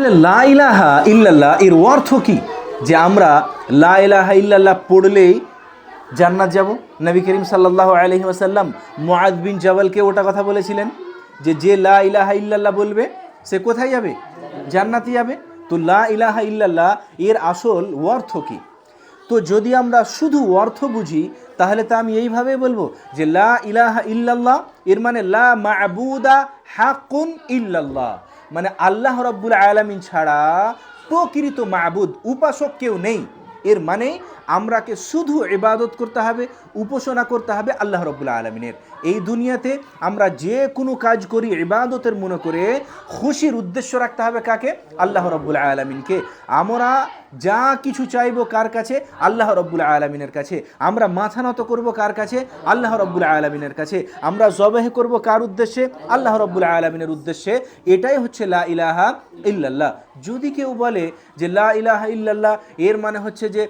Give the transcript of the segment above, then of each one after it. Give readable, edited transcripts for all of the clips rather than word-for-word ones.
তাহলে লা ইলাহা ইল্লাল্লাহ এর অর্থ কি? যে আমরা লা ইলাহা ইল্লাল্লাহ পড়লেই জান্নাত যাব। নবী করিম সাল্লাল্লাহু আলাইহি ওয়াসাল্লাম মুআয বিন জাবালকে ওটা কথা বলেছিলেন যে যে লা ইলাহা ইল্লাল্লাহ বলবে সে কোথায় যাবে? জান্নাতে যাবে। তো লা ইলাহা ইল্লাল্লাহ এর আসল অর্থ কি? তো যদি আমরা শুধু অর্থ বুঝি তাহলে তো আমি এইভাবে বলবো যে লা ইলাহা ইল্লাল্লাহ এর মানে লা মা'বুদা হাক্কুন ইল্লাল্লাহ, মানে আল্লাহ রাব্বুল আলামিন ছাড়া প্রকৃত মা'বুদ উপাসক কেউ নেই। এর মানে আমরাকে শুধু ইবাদত করতে হবে, উপাসনা করতে হবে আল্লাহ রাব্বুল আলামিনের। এই দুনিয়াতে আমরা যে কোনো কাজ করি ইবাদতের মনে করে খুশির উদ্দেশ্য রাখতে হবে কাকে? আল্লাহ রাব্বুল আলামিনকে। আমরা যা কিছু চাইবো কার কাছে? আল্লাহ রাব্বুল আলামিনের কাছে। আমরা মাথা নত করব কার কাছে? আল্লাহ রাব্বুল আলামিনের কাছে। আমরা জবাহ করব কার উদ্দেশ্যে? আল্লাহ রাব্বুল আলামিনের উদ্দেশ্যে। এটাই হচ্ছে লা ইলাহা ইল্লাল্লাহ। যদি কেউ বলে যে লা ইলাহা ইল্লাল্লাহ এর মানে হচ্ছে যে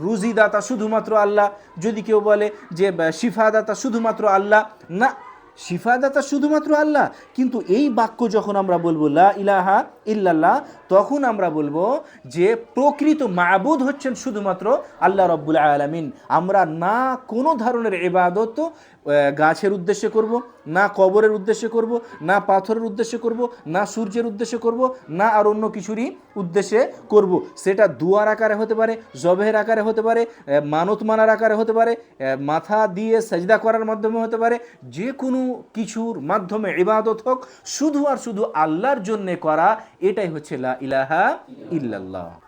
রুজিদাতা শুধুমাত্র আল্লাহ, যদি কেউ বলে যে শিফাদাতা শুধুমাত্র আল্লাহ, না, শিফাদাতা শুধুমাত্র আল্লাহ, কিন্তু এই বাক্য যখন আমরা বলবো লা ইলাহা ইল্লাল্লাহ তখন আমরা বলবো যে প্রকৃত মাবুদ হচ্ছেন শুধুমাত্র আল্লাহ রাব্বুল আলামিন। আমরা না কোনো ধরনের ইবাদত গাছের উদ্দেশ্যে করব, না কবরের উদ্দেশ্যে করব, না পাথরের উদ্দেশ্যে করব, না সূর্যের উদ্দেশ্যে করব, না আর অন্য কিছুরই উদ্দেশ্যে করব। সেটা দুয়ার আকারে হতে পারে, জবেহের আকারে হতে পারে, মানত মানার আকারে হতে পারে, মাথা দিয়ে সাজদা করার মাধ্যমে হতে পারে, যে কোনো কিছুর মাধ্যমে ইবাদত হোক, শুধু আর শুধু আল্লাহর জন্যে করা, এটাই হচ্ছে লা ইলাহা ইল্লাল্লাহ।